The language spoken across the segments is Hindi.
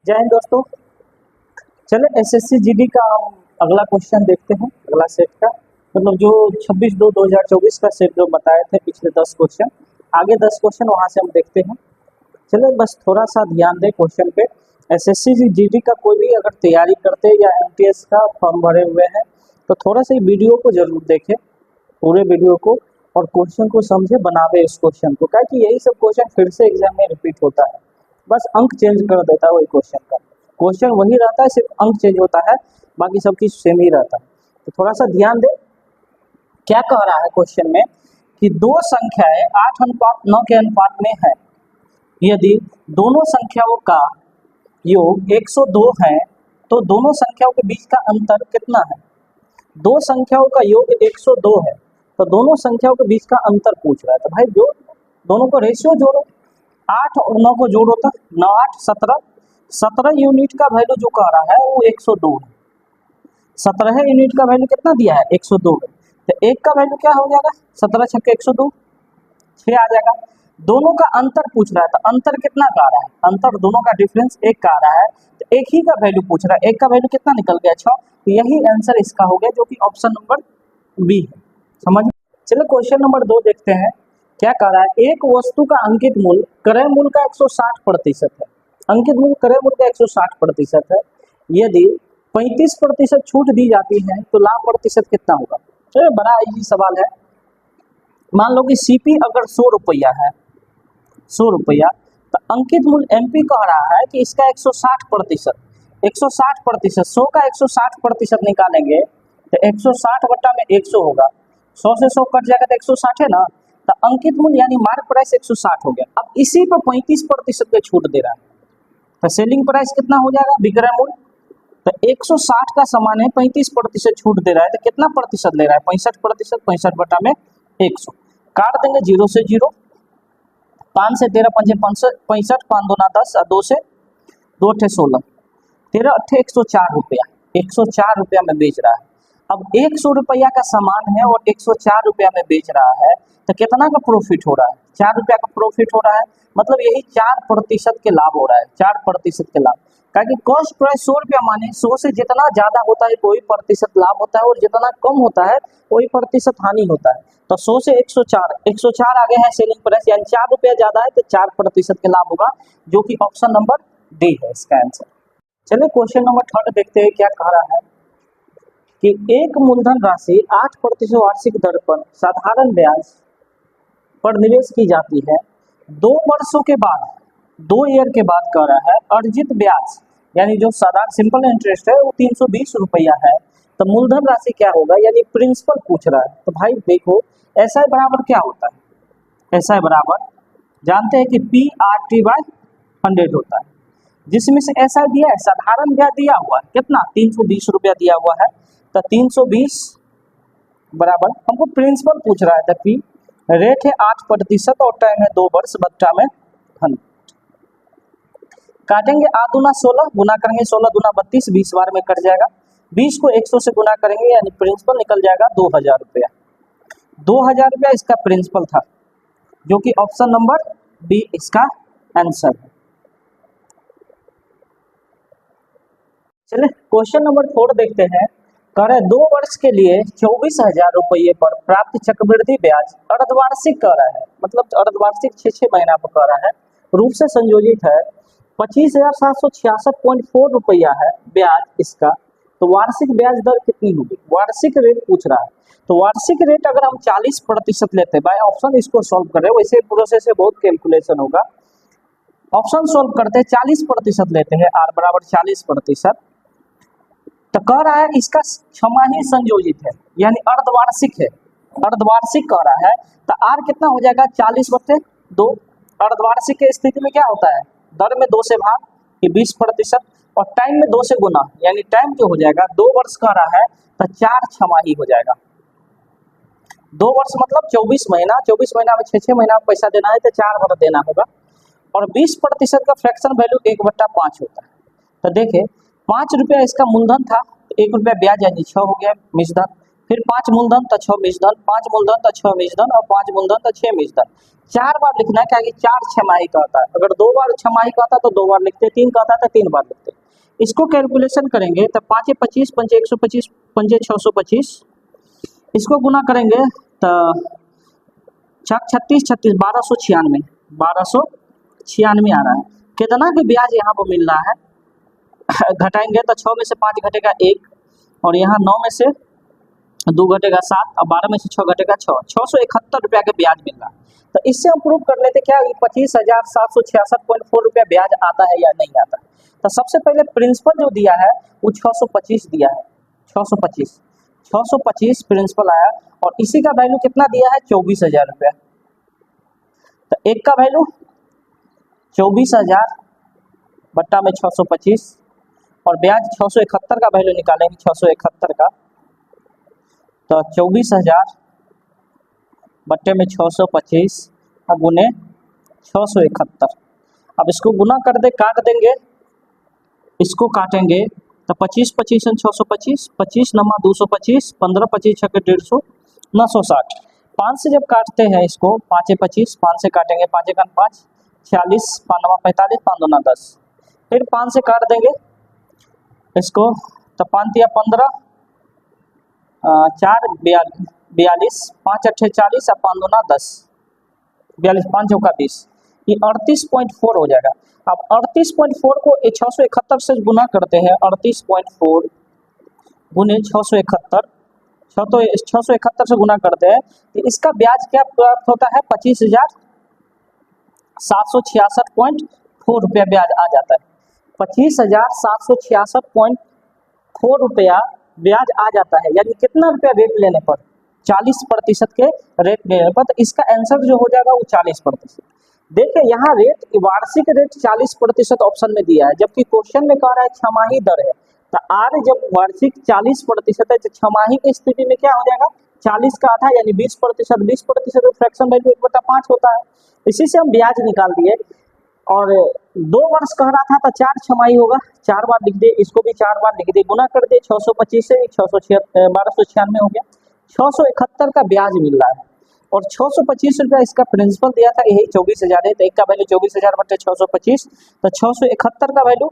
जय हिंद दोस्तों। चले एसएससी जीडी का हम अगला क्वेश्चन देखते हैं। अगला सेट का मतलब जो 26/2/2024 का सेट जो बताए थे पिछले 10 क्वेश्चन, आगे 10 क्वेश्चन वहां से हम देखते हैं। चले बस थोड़ा सा ध्यान दें क्वेश्चन पे। एसएससी जीडी का कोई भी अगर तैयारी करते हैं या एमटीएस का फॉर्म भरे हुए हैं तो थोड़ा सा वीडियो को जरूर देखें, पूरे वीडियो को, और क्वेश्चन को समझे, बनावे इस क्वेश्चन को। क्या कि यही सब क्वेश्चन फिर से एग्जाम में रिपीट होता है, बस अंक चेंज कर देता है वही क्वेश्चन का। क्वेश्चन वही रहता है, सिर्फ अंक चेंज होता है, बाकी सब चीज सेम ही रहता है। तो थोड़ा सा ध्यान दे। क्या कह रहा है क्वेश्चन में कि दो संख्याएं 8:9 के अनुपात में है। यदि दोनों संख्याओं का योग 102 है तो दोनों संख्याओं के बीच का अंतर कितना है। दो संख्याओं का योग 102 है तो दोनों संख्याओं के बीच का अंतर पूछ रहा है। तो भाई जो दोनों को रेशियो जोड़ो, 8 और 9 को जोड़ो तो 9 8 17, 17 यूनिट का वैल्यू जो कह रहा है वो 102 है। 17 यूनिट का वैल्यू कितना दिया है, 102 है। तो एक का वैल्यू क्या हो जाएगा, 17 छक्के 102, 6 आ जाएगा। दोनों का अंतर पूछ रहा है तो अंतर कितना का आ रहा है, अंतर दोनों का डिफरेंस 1 का आ रहा है। तो एक ही का वैल्यू पूछ रहा है, एक का वैल्यू कितना निकल गया, 6। तो यही आंसर इसका हो गया, जो कि ऑप्शन नंबर बी है। समझ। चलो क्वेश्चन नंबर 2 देखते हैं। क्या कह रहा है, एक वस्तु का अंकित मूल्य क्रय मूल्य का 160% है। अंकित मूल्य क्रय मूल्य का 160% है। यदि 35% छूट दी जाती है तो लाभ प्रतिशत कितना होगा। तो बड़ा इजी सवाल है। मान लो कि सीपी अगर 100 रुपया है, 100 रुपया, तो अंकित मूल्य एमपी कह रहा है कि इसका 160%, 160%, 100 का 160% निकालेंगे तो 160/100 होगा। 100 से 100 कट जाएगा तो 160 है ना। तो अंकित मूल्य यानी मार्क प्राइस 160 हो गया। अब इसी पर 35% पे छूट दे रहा है तो सेलिंग प्राइस कितना हो जाएगा, विक्रय मूल्य। तो 160 का सामान है, 35% छूट दे रहा है तो कितना प्रतिशत ले रहा है, 65%। 65/100 काट देंगे, 0 से 0, 5 से 13 पंजे 65, 5 दूना 10 और 2 से 2 अट्ठे 16, 13 अट्ठे 104 रुपया, 104 रुपया में बेच रहा है। अब 100 रुपया का सामान है और 104 रुपया में बेच रहा है तो कितना का प्रॉफिट हो रहा है, 4 रुपया का प्रॉफिट हो रहा है। मतलब यही 4% के लाभ हो रहा है, 4% के लाभ। क्योंकि कॉस्ट प्राइस 100 रुपया माने 100 से जितना ज्यादा होता है वही प्रतिशत लाभ होता है, और जितना कम होता है वही प्रतिशत हानि होता है। तो 100 से 104, 104 आगे है सेलिंग प्राइस, यानी 4 रुपया ज्यादा है तो 4% के लाभ होगा, जो कि ऑप्शन नंबर डी है इसका आंसर। चलिए क्वेश्चन नंबर 3 देखते हैं। क्या कह रहा है कि एक मूलधन राशि 8% वार्षिक दर पर साधारण ब्याज पर निवेश की जाती है। 2 वर्षों के बाद, 2 ईयर के बाद कह रहा है अर्जित ब्याज यानी जो साधारण सिंपल इंटरेस्ट है वो 320 रुपया है। तो मूलधन राशि क्या होगा, यानी प्रिंसिपल पूछ रहा है। तो भाई देखो एसआई बराबर क्या होता है, एसआई बराबर जानते हैं कि PR/100 होता है, जिसमें से एसआई दिया है, साधारण ब्याज दिया हुआ है कितना, 320 रुपया दिया हुआ है। तो 320 बराबर हमको प्रिंसिपल पूछ रहा है। तो पी रेट है 8% और टाइम है 2 वर्ष, बट्टा में 100। काटेंगे 8 दूना 16, गुना करेंगे 16 दूना 32, 20 बार में कट जाएगा। 20 को 100 से गुना करेंगे यानी प्रिंसिपल निकल जाएगा 2000 रुपया। 2000 रुपया इसका प्रिंसिपल था, जो कि ऑप्शन नंबर बी इसका आंसर है। चलिए क्वेश्चन नंबर 4 देखते हैं। कह रहे 2 वर्ष के लिए 24,000 रुपये पर प्राप्त चक्रवृद्धि ब्याज अर्धवार्षिक कह रहा है, मतलब अर्धवार्षिक 6 महीना पर कह रहा है, रूप से संयोजित है। 25,766.4 रुपया है ब्याज इसका। तो वार्षिक ब्याज दर कितनी होगी, वार्षिक रेट पूछ रहा है। तो वार्षिक रेट अगर हम 40% लेते हैं, बाय ऑप्शन इसको सॉल्व कर रहे हैं, वैसे प्रोसेस से बहुत कैलकुलेशन होगा। ऑप्शन सॉल्व करते हैं, 40% लेते हैं, आर बराबर 40%। तो कह रहा है इसका छमाही संयोजित है यानी अर्धवार्षिक है, अर्धवार्षिक कह रहा है। तो आर कितना हो जाएगा, 40/2। अर्धवार्षिक के स्थिति में क्या होता है, दर में 2 से भाग, ये 20%, और टाइम में 2 से गुना, यानी टाइम जो हो जाएगा 2 वर्ष कह रहा है तो 4 छमाही हो जाएगा। 2 वर्ष मतलब 24 महीना, 24 महीना में 6 महीना में पैसा देना है तो 4 बार देना होगा। और 20% का फ्रैक्शन वैल्यू 1/5 होता है। तो देखे 5 रुपया इसका मूलधन था, 1 रुपया ब्याज यानी 6 हो गया मिश्रधन। फिर 5 मूलधन तो 6 मिश्रधन, 5 मूलधन तो 6 मिश्रधन और 5 मूलधन तो 6 मिश्रधन। 4 बार लिखना है, क्या कि 4 छमाही का होता है। अगर 2 बार छमाही का होता तो 2 बार लिखते, 3 का होता तो 3 बार लिखते। इसको कैलकुलेशन करेंगे तो 5 25, 5 125, 5 625, इसको गुना करेंगे तो 36 36 1296, 1296 आ रहा है। कितना के ब्याज यहाँ पर मिल रहा है घटाएंगे तो 6 में से 5 घटेगा 1, और यहाँ 9 में से 2 घटेगा 7, और 12 में से 6 घटेगा 6, 671 रुपया का ब्याज मिल रहा है। तो इससे हम प्रूव कर लेते क्या 25,766.4 रुपया ब्याज आता है या नहीं आता। तो सबसे पहले प्रिंसिपल जो दिया है वो 625 दिया है, 625 प्रिंसिपल आया, और इसी का वैल्यू कितना दिया है 24,000 रुपया। तो एक का वैल्यू 24,000 बट्टा में 625, और ब्याज 671 का वैल्यू निकालेंगे, 671 का, तो 24,000 बट्टे में 625 अब गुने 671। अब इसको गुना कर दे, काट देंगे, इसको काटेंगे तो 25 25 625, 25 नमा 225, 15 25 6 150, 960। 5 से जब काटते हैं इसको, 5 25, 5 से काटेंगे, 5 1 5, 46, 5 नमा 45, 5 2 10, फिर 5 से काट देंगे इसको तो 5 तिया 15, 4 42, 5 8 40 और 5 2 10, 42, 5 चौका 20, ये 38.4 हो जाएगा। अब 38.4 को 671 से गुना करते हैं, 38.4 गुने 671, 671 से गुना करते हैं तो इसका ब्याज क्या प्राप्त होता है 25,766.4 रुपया ब्याज आ जाता है। 25,766.4 रुपया ब्याज आ जाता है, यानी कितना रुपया रेट लेने पर 40% के रेट लेने पर, तो इसका आंसर जो हो जाएगा वो 40%। देखिए यहाँ रेट वार्षिक रेट 40% ऑप्शन में दिया है, जबकि क्वेश्चन में कह रहा है छमाही दर है। तो आर जब वार्षिक 40% है तो छमाही की स्थिति में क्या हो जाएगा 40 का आधा यानी 20%, 20% फ्रैक्शन वैल्यू 1/5 होता है। इसी से हम ब्याज निकाल दिए, और 2 वर्ष कह रहा था तो 4 छमाही होगा, 4 बार लिख दे, इसको भी 4 बार लिख दे, गुना कर दे 625 से 1296 हो गया, 671 का ब्याज मिल रहा है, और 625 रुपया इसका प्रिंसिपल दिया था, यही 24,000 है, तो एक का वैल्यू 24,000 बटे 625, तो 671 का वैल्यू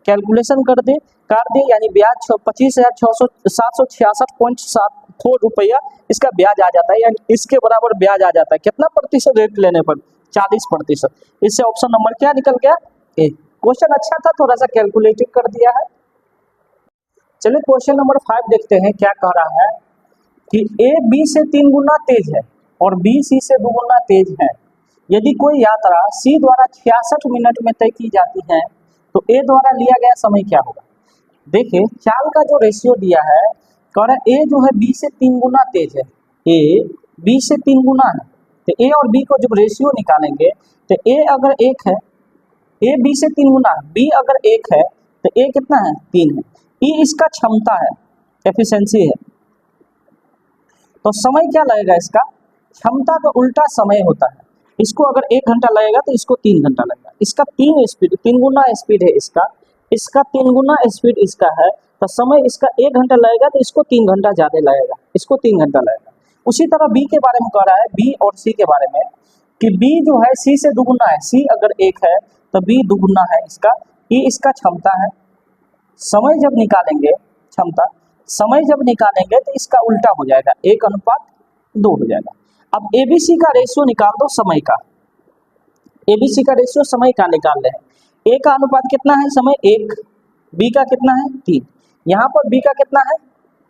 कैलकुलेशन कर दे, काट दे, यानी ब्याज 25,766.4 रुपया इसका ब्याज आ जाता है, यानी इसके बराबर ब्याज आ जाता है। कितना प्रतिशत रेट लेने पर 40%। इससे ऑप्शन नंबर क्या निकल गया ए। क्वेश्चन अच्छा था, थोड़ा सा कैलकुलेटिव कर दिया है। चलिए क्वेश्चन नंबर 5 देखते हैं क्या कह रहा है कि ए बी से 3 गुना तेज है और बी सी से 2 गुना तेज है। यदि कोई यात्रा सी द्वारा 66 मिनट में तय की जाती है तो ए द्वारा लिया गया समय क्या होगा। देखिए चाल का जो रेशियो दिया है, कह रहा है ए जो है बी से 3 गुना तेज है, ए बी से 3 गुना है, तो ए और बी को जब रेशियो निकालेंगे तो ए अगर 1 है, ए बी से 3 गुना, बी अगर 1 है तो ए कितना है 3 है, ई इसका क्षमता है, एफिशिएंसी है। तो समय क्या लगेगा इसका, क्षमता का उल्टा समय होता है। इसको अगर 1 घंटा लगेगा तो इसको 3 घंटा लगेगा। इसका 3 गुना स्पीड है इसका 3 गुना स्पीड इसका है, तो समय इसका 1 घंटा लगेगा तो इसको 3 घंटा ज़्यादा लगेगा, इसको 3 घंटा लगेगा। उसी तरह बी के बारे में कह रहा है, बी और सी के बारे में कि बी जो है सी से 2 गुना है, सी अगर 1 है तो बी 2 गुना है इसका, ई इसका क्षमता है। समय जब निकालेंगे क्षमता, समय जब निकालेंगे तो इसका उल्टा हो जाएगा, 1:2 हो जाएगा। अब एबीसी का रेशियो निकाल दो समय का, एबीसी का रेशियो समय का निकाल रहे हैं। ए का अनुपात कितना है समय 1, बी का कितना है 3, यहाँ पर बी का कितना है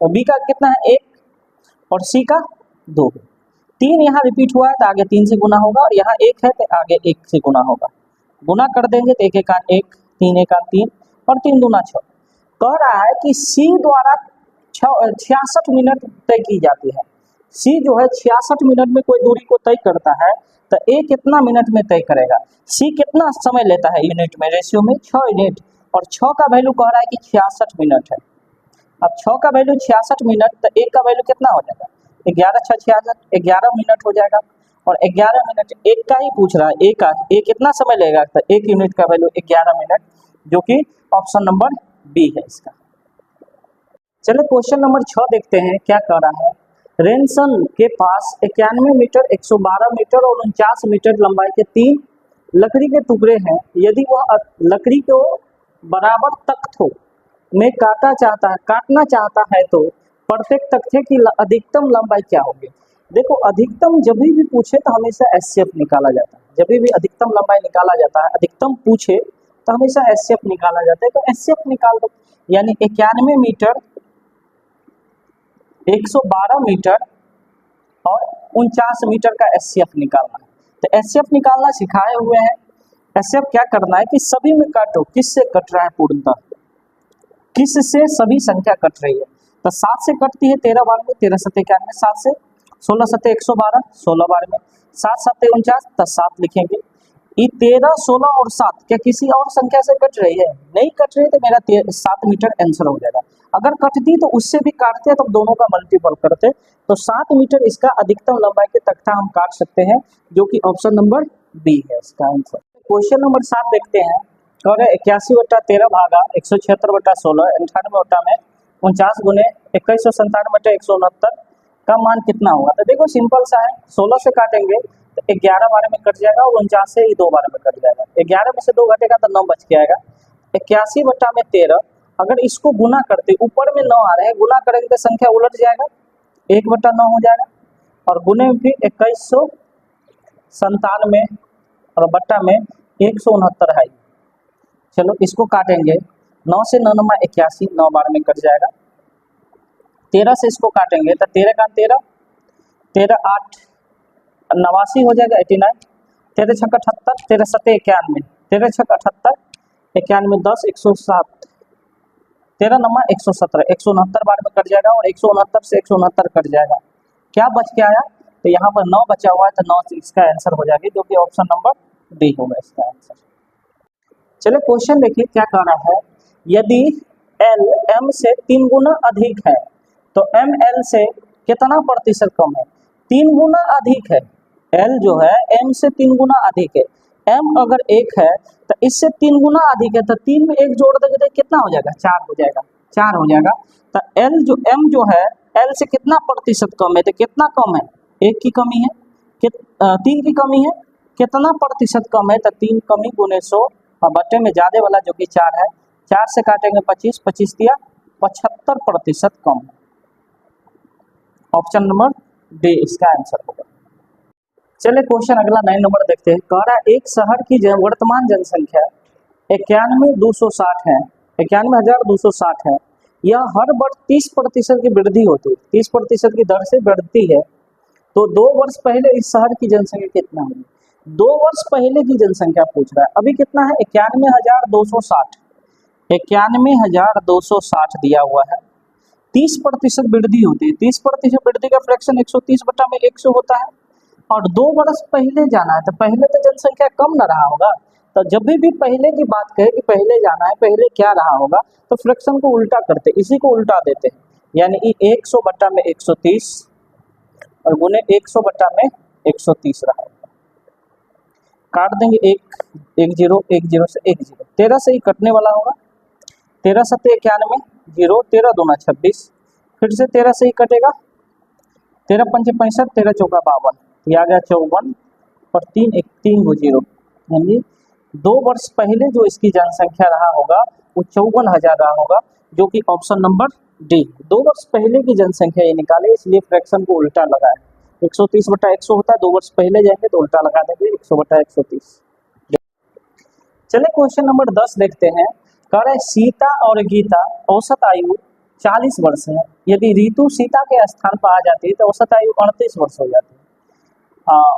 और बी का कितना है 1 और सी का 2, 3 यहाँ रिपीट हुआ है तो आगे 3 से गुना होगा, और यहाँ 1 है तो आगे 1 से गुना होगा। गुना कर देंगे तो 1 1 1, 3 1 3 और 3 दूना 6। कह रहा है कि सी द्वारा 66 मिनट तय की जाती है। सी जो है 66 मिनट में कोई दूरी को तय करता है, तो ए कितना मिनट में तय करेगा। सी कितना समय लेता है यूनिट में, रेशियो में 6 यूनिट, और 6 का वैल्यू कह रहा है कि 66 मिनट है। अब 6 का वैल्यू 66 मिनट, तो 1 का वैल्यू कितना हो जाएगा 11 6 66, 11 मिनट हो जाएगा, और 11 मिनट 1 का ही पूछ रहा है, ए का, ए कितना समय लेगा, तो 1 यूनिट का वैल्यू 11 मिनट, जो कि ऑप्शन नंबर बी है इसका। चलिए क्वेश्चन नंबर 6 देखते हैं क्या कह रहा है। रेनसन के पास 91 मीटर, 112 मीटर और 49 मीटर लंबाई के 3 लकड़ी के टुकड़े हैं। यदि वह लकड़ी को बराबर तख्तों में काटना चाहता है तो प्रत्येक तख्ते की अधिकतम लंबाई क्या होगी। देखो अधिकतम जब भी पूछे तो हमेशा एचसीएफ निकाला जाता है। जब भी अधिकतम लंबाई निकाला जाता है, अधिकतम पूछे तो हमेशा एचसीएफ निकाला जाता है। तो एचसीएफ निकाल दो, यानी 91 मीटर, 112 मीटर और 49 मीटर का एचसीएफ निकालना है। तो एचसीएफ निकालना सिखाए हुए हैं। एचसीएफ क्या करना है कि सभी में काटो, किससे कट रहा है पूर्णतः, किससे सभी संख्या कट रही है। तो 7 से कटती है 13 बार में, 13 सत्ते 91, 7 से 16 सत्ते 112, 16 बार में, 7 सत्ते 49, तो 7 लिखेंगे। ये 13, 16 और 7 क्या किसी और संख्या से कट रही है? नहीं कट रही, तो मेरा 7 मीटर आंसर हो जाएगा। अगर कटती तो उससे भी काटते, तो दोनों का मल्टीपल करते, तो 7 मीटर इसका अधिकतम लंबाई के तख्ता हम काट सकते हैं, जो कि ऑप्शन नंबर बी है इसका आंसर। क्वेश्चन नंबर 7 देखते हैं। और 81/13 भागा 176/16, 98 में 49 गुने 2197/169 का मान कितना होगा। तो देखो सिंपल सा है, 16 से काटेंगे तो 11 बार में कट जाएगा और 49 से 2 बार में कट जाएगा। 11 में से 2 घटेगा तो 9 बच के आएगा। 81/13, अगर इसको गुना करते, ऊपर में 9 आ रहे हैं, गुना करेंगे तो संख्या उलट जाएगा, 1/9 हो जाएगा। और गुने में फिर 2197 और बट्टा में 169 है। चलो इसको काटेंगे, 9 से 9 नमा 81, 9 बार में कट जाएगा। 13 से इसको काटेंगे तो 13 का 13, 13 8 89 हो जाएगा, 89, 13 6 78, 13 7 91, 13 6 78, 91 10 107, 13 नमा 117, 169 बार में कट जाएगा और 169 से 169 कट जाएगा। क्या बच के आया? तो यहाँ पर 9 बचा हुआ है, तो 9 से इसका आंसर हो जाएगी, जो कि ऑप्शन नंबर डी होगा इसका आंसर। चलिए क्वेश्चन देखिए क्या कह रहा है। यदि एल एम से 3 गुना अधिक है तो एम एल से कितना प्रतिशत कम है? 3 गुना अधिक है, एल जो है एम से 3 गुना अधिक है। एम अगर 1 है तो इससे 3 गुना अधिक है, तो 3 में 1 जोड़ देंगे तो कितना हो जाएगा? 4 हो जाएगा, 4 हो जाएगा। तो एल जो एम जो है एल से कितना प्रतिशत कम है? तो कितना कम है? 1 की कमी है, 3 की कमी है, कितना प्रतिशत कम है? तो 3 कमी गुने 100 और बट्टे में ज्यादा वाला जो कि 4 है, 4 से काटेंगे 25, 25 दिया 75% कम है। ऑप्शन नंबर डी इसका आंसर होगा। चलिए क्वेश्चन अगला 9 नंबर देखते हैं। कह रहा है एक शहर की वर्तमान जनसंख्या 91,260 है, 91,260 है। यह हर वर्ष 30% की वृद्धि होती है, 30% की दर से बढ़ती है। तो 2 वर्ष पहले इस शहर की जनसंख्या कितना होगी? 2 वर्ष पहले की जनसंख्या पूछ रहा है। अभी कितना है? 91,260, 91,260 दिया हुआ है। 30% वृद्धि होती है, 30% वृद्धि का फ्रैक्शन 130/100 होता है। और 2 वर्ष पहले जाना है, तो पहले तो जनसंख्या कम न रहा होगा। तो जब भी पहले की बात कहे कि पहले जाना है, पहले क्या रहा होगा, तो फ्रैक्शन को उल्टा करते, इसी को उल्टा देते हैं, यानी 100/130 और गुने 100/130 रहा होगा। काट देंगे 1 1 0 1 0 से 1 0, 13 से ही कटने वाला होगा। 13 7 91 0, 13 2 26, फिर से 13 से ही कटेगा, 13 5 65, 13 4 52, ये आ गया 54 और 3 1 3 0, यानी 2 वर्ष पहले जो इसकी जनसंख्या रहा होगा वो 54,000 रहा होगा, जो कि ऑप्शन नंबर डी। 2 वर्ष पहले की जनसंख्या ये निकाले, इसलिए फ्रैक्शन को उल्टा लगाए। 130/100 होता है, 2 वर्ष पहले जाएंगे तो उल्टा लगा देंगे 100/130। चलिए क्वेश्चन नंबर 10 देखते हैं। कह रहे सीता और गीता औसत आयु 40 वर्ष है। यदि ऋतु सीता के स्थान पर आ जाती है तो औसत आयु 38 वर्ष हो जाती है।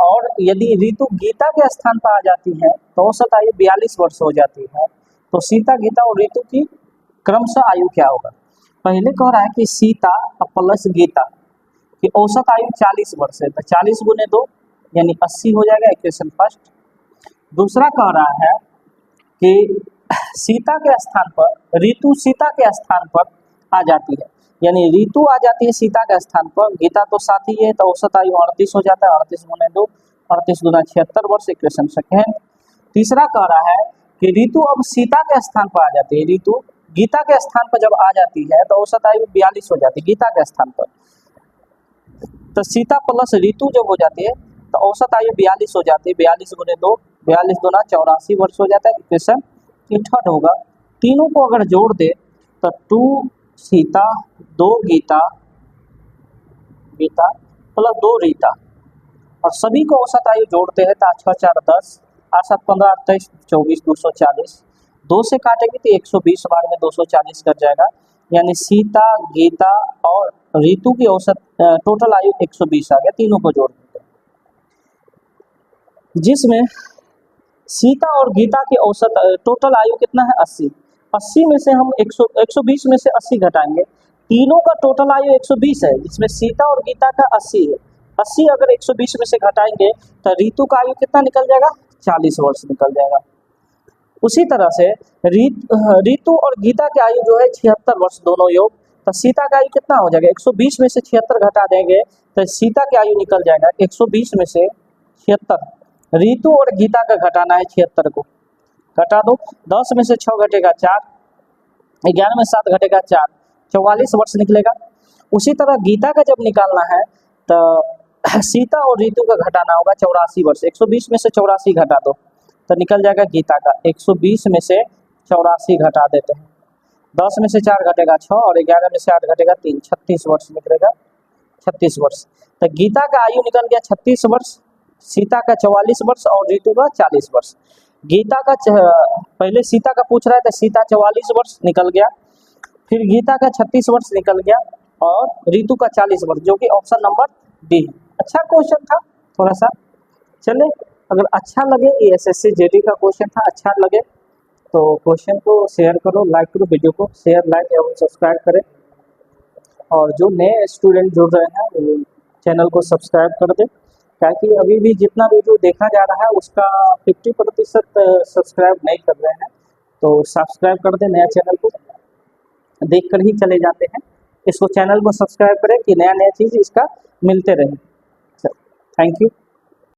और यदि ऋतु गीता के स्थान पर आ जाती है तो औसत आयु 42 वर्ष हो जाती है। तो सीता, गीता और ऋतु की क्रमशः आयु क्या होगा? पहले कह रहा है कि सीता प्लस गीता की औसत आयु 40 वर्ष है, तो 40 गुने 2 यानी 80 हो जाएगा, इक्वेशन फर्स्ट। दूसरा कह रहा है कि सीता के स्थान पर ऋतु सीता के स्थान पर आ जाती है, यानी ऋतु आ जाती है सीता के स्थान पर, गीता तो साथ ही है, तो औसत आयु 38 हो जाता है, 38 गुने 2, 38 गुना 76 वर्ष, इक्वेशन सेकेंड। तीसरा कह रहा है कि ऋतु अब सीता के स्थान पर आ जाती है, ऋतु गीता के स्थान पर जब आ जाती है तो औसत आयु 42 हो जाती है गीता के स्थान पर। तो सीता प्लस ऋतु जब हो जाती है तो औसत आयु 42 हो जाती है। 42 गुने 2, 42 दूना 84 वर्ष हो जाता है। इक्वेशन ये थर्ड होगा। तीनों को अगर जोड़ दे तो 2 सीता 2 गीता प्लस 2 रीता, और सभी को औसत आयु जोड़ते हैं तो 6 4 10, 8 7 15 28 24 240, 2 से काटेंगे तो 120 बार में 240 कर जाएगा। यानी सीता गीता और ऋतु की औसत टोटल आयु 120 आ गया, तीनों को जोड़ देते हैं। जिसमें सीता और गीता की औसत टोटल आयु कितना है 80। 80 में से हम 120 में से 80 घटाएंगे, तीनों का टोटल आयु 120 है, जिसमें सीता और गीता का 80 है। 80 अगर 120 में से घटाएंगे तो ऋतु का आयु कितना निकल जाएगा 40 वर्ष निकल जाएगा। उसी तरह से ऋतु और गीता की आयु जो है 76 वर्ष दोनों योग, तो सीता का आयु कितना हो जाएगा 120 में से 76 घटा देंगे तो सीता की आयु निकल जाएगा 120 में से 76। ऋतु और गीता का घटाना है 76 को, घटा दो, 10 में से 6 घटेगा 4, 11 में 7 घटेगा 4, 44 वर्ष निकलेगा। उसी तरह गीता का जब निकालना है तो सीता और ऋतु का घटाना होगा 84 वर्ष। 120 में से 84 घटा दो तो निकल जाएगा गीता का 120 में से 84 घटा देते हैं, 10 में से 4 घटेगा 6 और 11 में से 8 घटेगा 3, 36 वर्ष निकलेगा 36 वर्ष। तो गीता का आयु निकल गया 36 वर्ष, सीता का 44 वर्ष और ऋतु का 40 वर्ष। गीता का पहले सीता का पूछ रहा है तो सीता 44 वर्ष निकल गया, फिर गीता का 36 वर्ष निकल गया और ऋतु का 40 वर्ष, जो कि ऑप्शन नंबर डी है। अच्छा क्वेश्चन था थोड़ा सा। चले, अगर अच्छा लगे, ये एसएससी जेडी का क्वेश्चन था, अच्छा लगे तो क्वेश्चन को शेयर करो, लाइक करो, वीडियो को शेयर लाइक एवं सब्सक्राइब करें, और जो नए स्टूडेंट जुड़ रहे हैं वो चैनल को सब्सक्राइब कर दें, ताकि अभी भी जितना वीडियो देखा जा रहा है उसका 50% सब्सक्राइब नहीं कर रहे हैं, तो सब्सक्राइब कर दें, नया चैनल को देख कर ही चले जाते हैं। इसको चैनल को सब्सक्राइब करें कि नया नया चीज़ इसका मिलते रहे। Thank you.